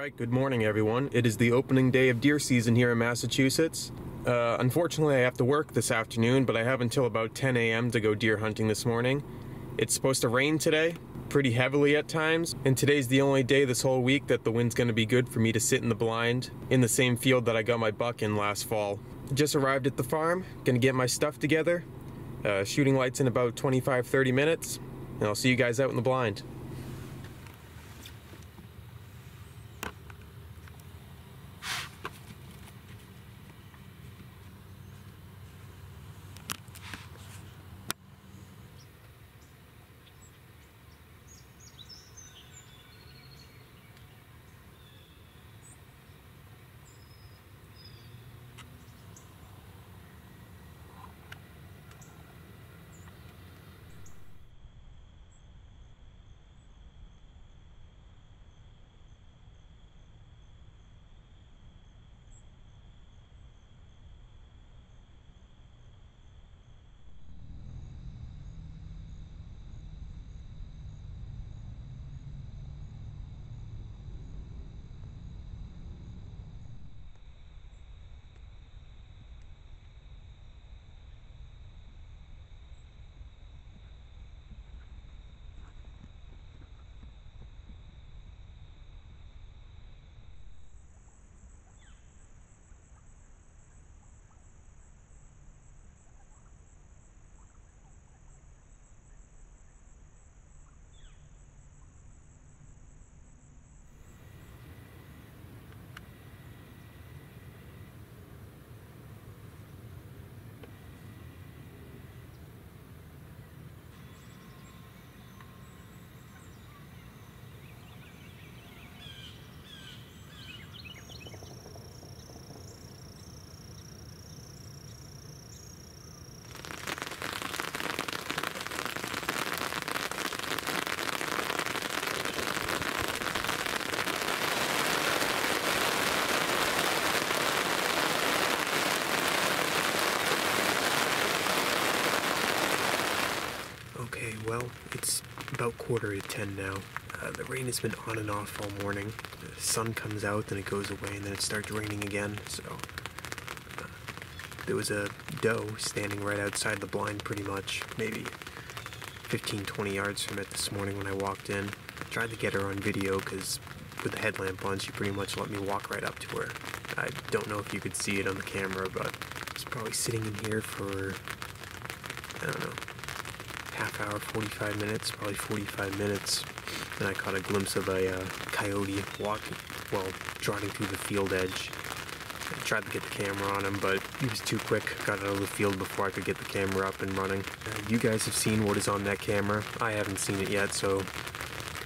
Alright, good morning everyone. It is the opening day of deer season here in Massachusetts. Unfortunately I have to work this afternoon, but I have until about 10 a.m. to go deer hunting this morning. It's supposed to rain today, pretty heavily at times, and today's the only day this whole week that the wind's going to be good for me to sit in the blind in the same field that I got my buck in last fall. Just arrived at the farm, gonna get my stuff together. Shooting lights in about 25-30 minutes, and I'll see you guys out in the blind. Okay, well, it's about 9:45 now. The rain has been on and off all morning. The sun comes out, then it goes away, and then it starts raining again, so... there was a doe standing right outside the blind pretty much, maybe 15-20 yards from it this morning when I walked in. I tried to get her on video, because with the headlamp on, she pretty much let me walk right up to her. I don't know if you could see it on the camera, but I was probably sitting in here for, I don't know, half hour, 45 minutes, probably 45 minutes, and I caught a glimpse of a coyote trotting through the field edge. I tried to get the camera on him, but he was too quick. Got out of the field before I could get the camera up and running. You guys have seen what is on that camera. I haven't seen it yet, so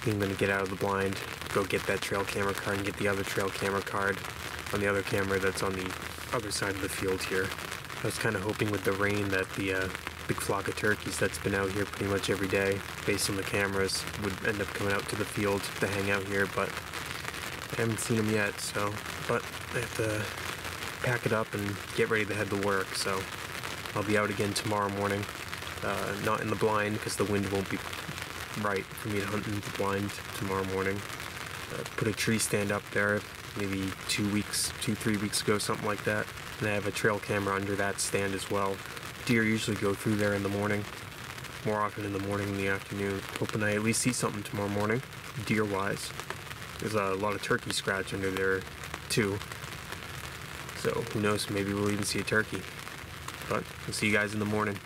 I'm gonna get out of the blind, go get that trail camera card and get the other trail camera card on the other camera that's on the other side of the field here. I was kind of hoping with the rain that the big flock of turkeys that's been out here pretty much every day, based on the cameras, would end up coming out to the field to hang out here, but I haven't seen them yet, so... But I have to pack it up and get ready to head to work, so I'll be out again tomorrow morning. Not in the blind, because the wind won't be right for me to hunt in the blind tomorrow morning. Put a tree stand up there, maybe 2-3 weeks ago, something like that, and I have a trail camera under that stand as well. Deer usually go through there in the morning, more often in the morning than the afternoon. Hoping I at least see something tomorrow morning, deer-wise. There's a lot of turkey scratch under there, too. So, who knows, maybe we'll even see a turkey. But, I'll see you guys in the morning.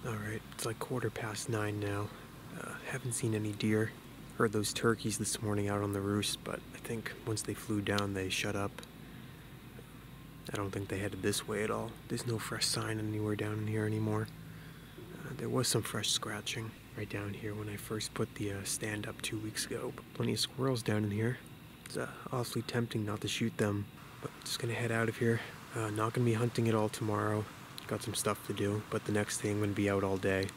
Alright, it's like 9:15 now. Haven't seen any deer. Heard those turkeys this morning out on the roost, but I think once they flew down, they shut up. I don't think they headed this way at all. There's no fresh sign anywhere down in here anymore. There was some fresh scratching right down here when I first put the stand up 2 weeks ago. But plenty of squirrels down in here. It's awfully tempting not to shoot them, but just gonna head out of here. Not gonna be hunting at all tomorrow. Got some stuff to do, but the next day I'm gonna be out all day.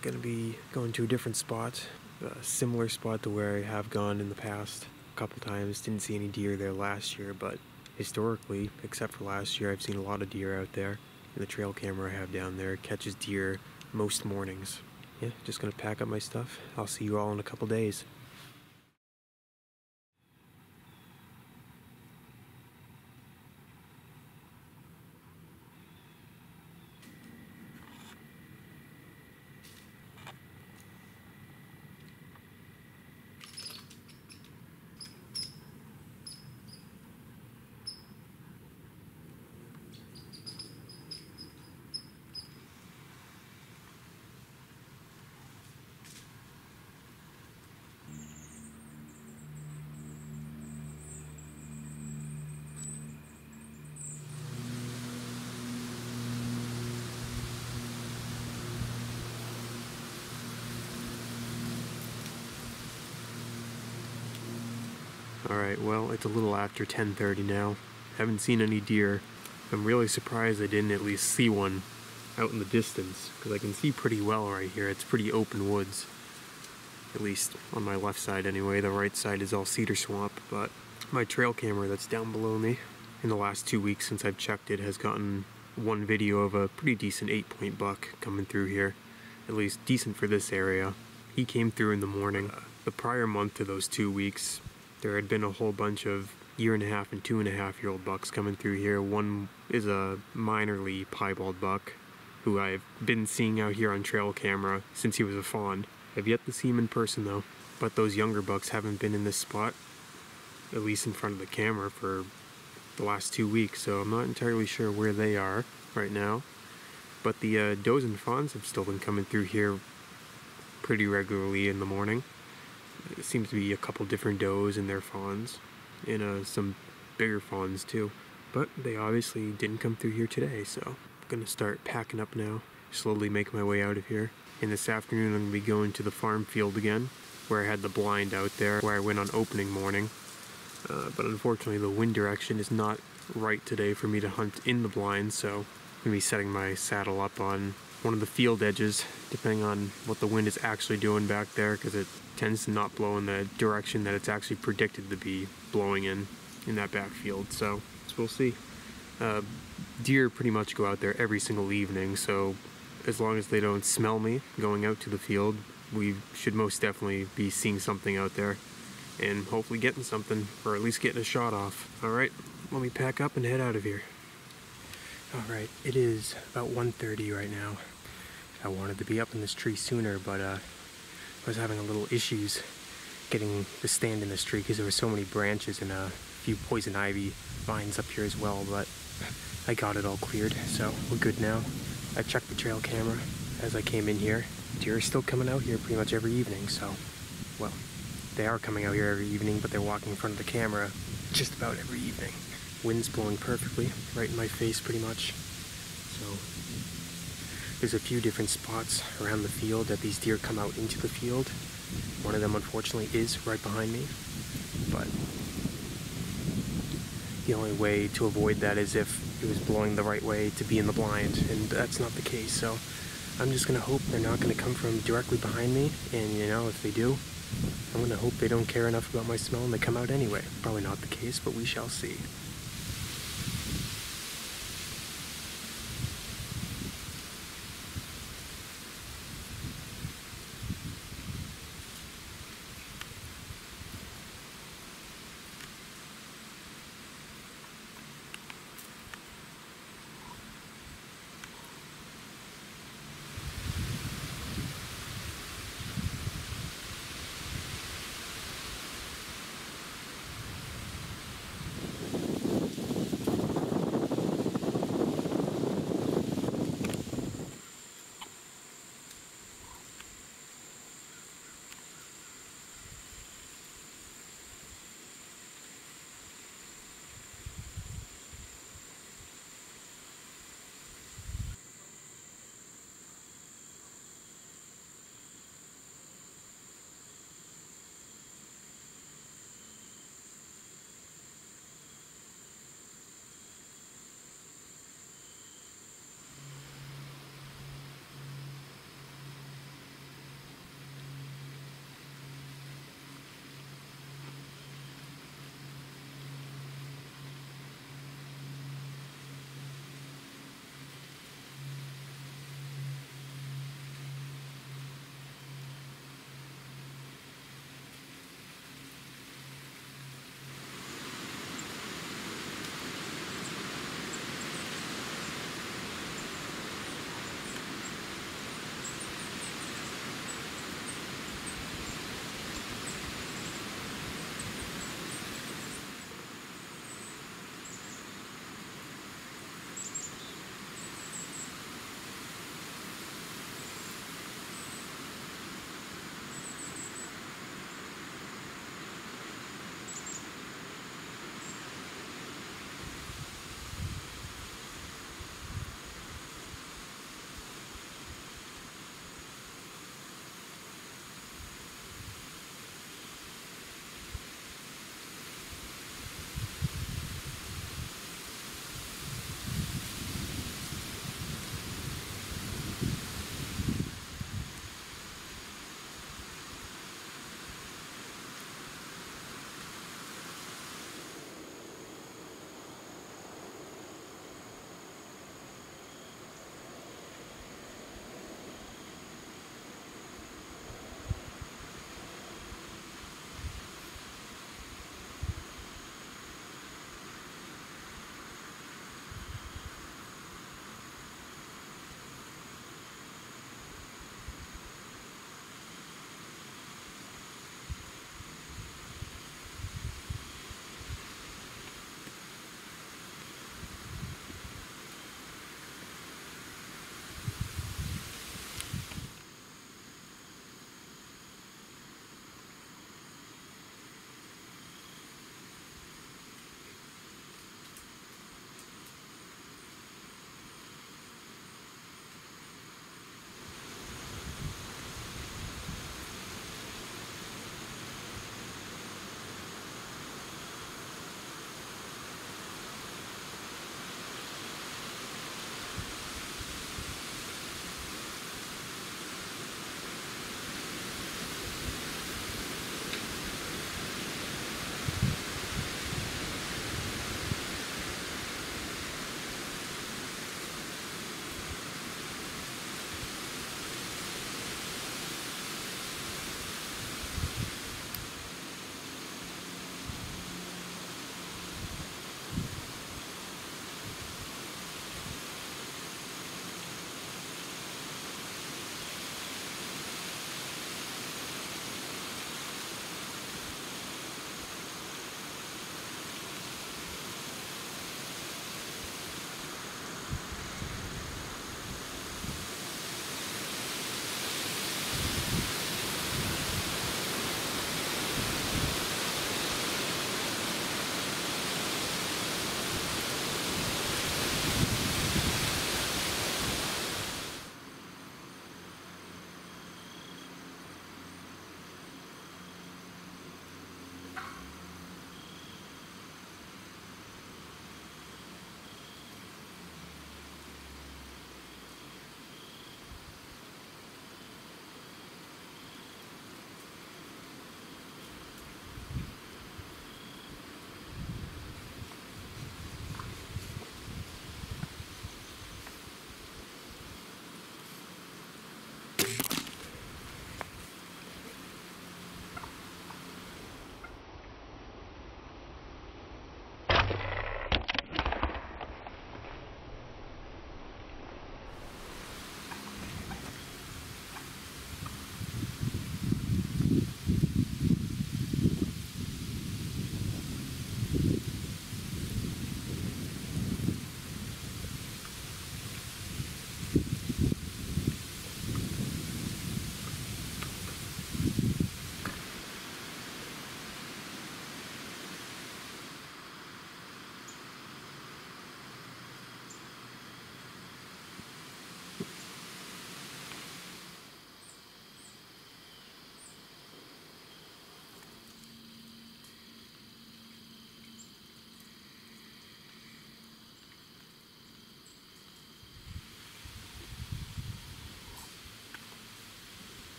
Gonna be going to a different spot, a similar spot to where I have gone in the past a couple times. Didn't see any deer there last year, but historically, except for last year, I've seen a lot of deer out there. And the trail camera I have down there catches deer most mornings. Yeah, just gonna pack up my stuff. I'll see you all in a couple days. Alright, well, it's a little after 10:30 now. Haven't seen any deer. I'm really surprised I didn't at least see one out in the distance, because I can see pretty well right here. It's pretty open woods. At least on my left side anyway. The right side is all cedar swamp, but my trail camera that's down below me, in the last 2 weeks since I've checked it, has gotten one video of a pretty decent 8-point buck coming through here. At least decent for this area. He came through in the morning. The prior month to those 2 weeks, there had been a whole bunch of 1.5 and 2.5-year-old bucks coming through here. One is a minorly piebald buck who I've been seeing out here on trail camera since he was a fawn. I've yet to see him in person though, but those younger bucks haven't been in this spot, at least in front of the camera, for the last 2 weeks, so I'm not entirely sure where they are right now. But the does and fawns have still been coming through here pretty regularly in the morning. It seems to be a couple different does and their fawns, and some bigger fawns too. But they obviously didn't come through here today, so I'm gonna start packing up now, slowly make my way out of here. And this afternoon I'm gonna be going to the farm field again, where I had the blind out there, where I went on opening morning. But unfortunately the wind direction is not right today for me to hunt in the blind, so I'm gonna be setting my saddle up on one of the field edges, depending on what the wind is actually doing back there, because it tends to not blow in the direction that it's actually predicted to be blowing in that backfield. So we'll see. Deer pretty much go out there every single evening, so as long as they don't smell me going out to the field, we should most definitely be seeing something out there, and hopefully getting something, or at least getting a shot off. Alright, let me pack up and head out of here. Alright, it is about 1:30 right now. I wanted to be up in this tree sooner, but I was having a little issues getting the stand in this tree because there were so many branches and a few poison ivy vines up here as well, but I got it all cleared, so we're good now. I checked the trail camera as I came in here. Deer are still coming out here pretty much every evening, so, well, they are coming out here every evening, but they're walking in front of the camera just about every evening. Wind's blowing perfectly, right in my face pretty much. So there's a few different spots around the field that these deer come out into the field. One of them unfortunately is right behind me, but the only way to avoid that is if it was blowing the right way to be in the blind, and that's not the case. So I'm just gonna hope they're not gonna come from directly behind me, and you know, if they do, I'm gonna hope they don't care enough about my smell and they come out anyway. Probably not the case, but we shall see.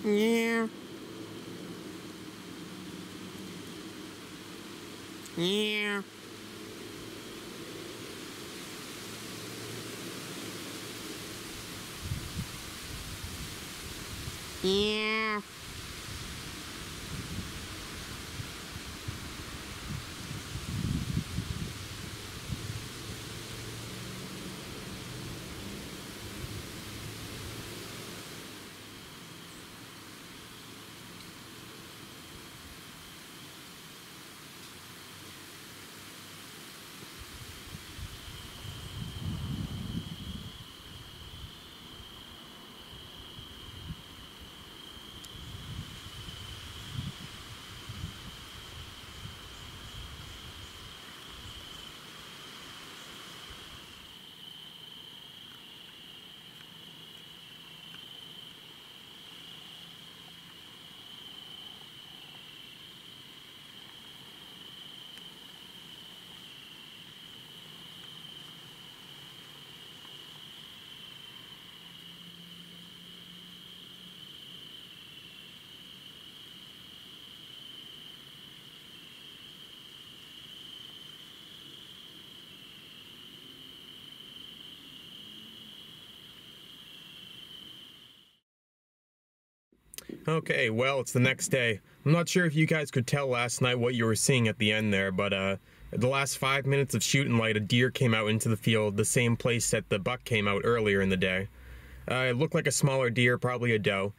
Yeah. Yeah. Yeah. Okay, well, it's the next day. I'm not sure if you guys could tell last night what you were seeing at the end there, but the last 5 minutes of shooting light, a deer came out into the field, the same place that the buck came out earlier in the day. It looked like a smaller deer, probably a doe.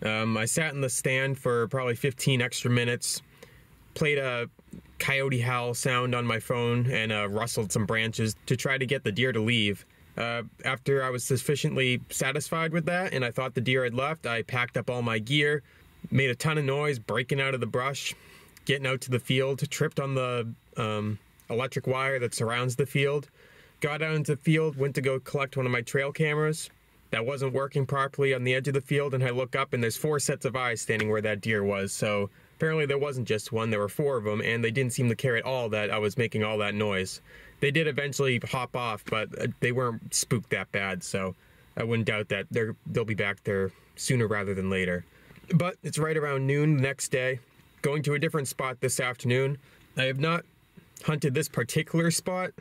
I sat in the stand for probably 15 extra minutes, played a coyote howl sound on my phone, and rustled some branches to try to get the deer to leave. After I was sufficiently satisfied with that and I thought the deer had left, I packed up all my gear, made a ton of noise, breaking out of the brush, getting out to the field, tripped on the electric wire that surrounds the field, got out into the field, went to go collect one of my trail cameras that wasn't working properly on the edge of the field, and I look up and there's 4 sets of eyes standing where that deer was. So apparently there wasn't just one, there were 4 of them, and they didn't seem to care at all that I was making all that noise. They did eventually hop off, but they weren't spooked that bad, so I wouldn't doubt that they'll be back there sooner rather than later. But it's right around noon the next day, going to a different spot this afternoon. I have not hunted this particular spot,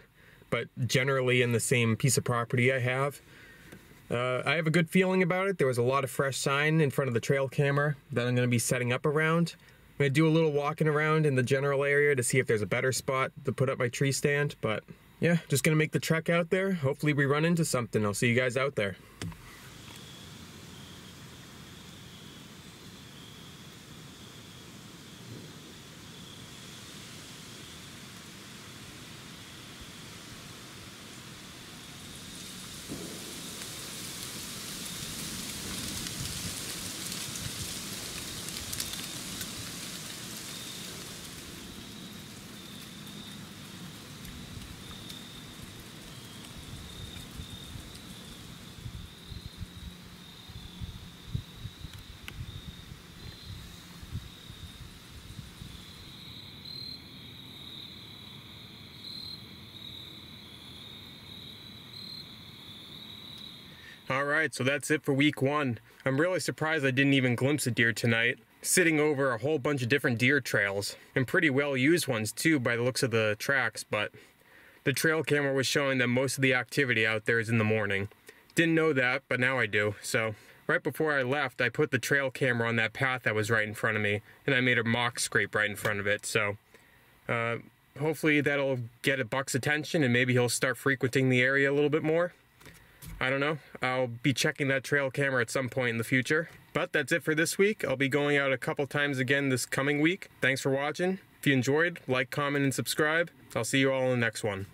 but generally in the same piece of property I have. I have a good feeling about it. There was a lot of fresh sign in front of the trail camera that I'm going to be setting up around. I'm going to do a little walking around in the general area to see if there's a better spot to put up my tree stand. But yeah, just going to make the trek out there. Hopefully we run into something. I'll see you guys out there. Alright, so that's it for week 1. I'm really surprised I didn't even glimpse a deer tonight. Sitting over a whole bunch of different deer trails, and pretty well used ones too by the looks of the tracks, but the trail camera was showing that most of the activity out there is in the morning. Didn't know that, but now I do. So right before I left, I put the trail camera on that path that was right in front of me, and I made a mock scrape right in front of it. So hopefully that'll get a buck's attention and maybe he'll start frequenting the area a little bit more. I don't know. I'll be checking that trail camera at some point in the future. But that's it for this week. I'll be going out a couple times again this coming week. Thanks for watching. If you enjoyed, like, comment, and subscribe. I'll see you all in the next one.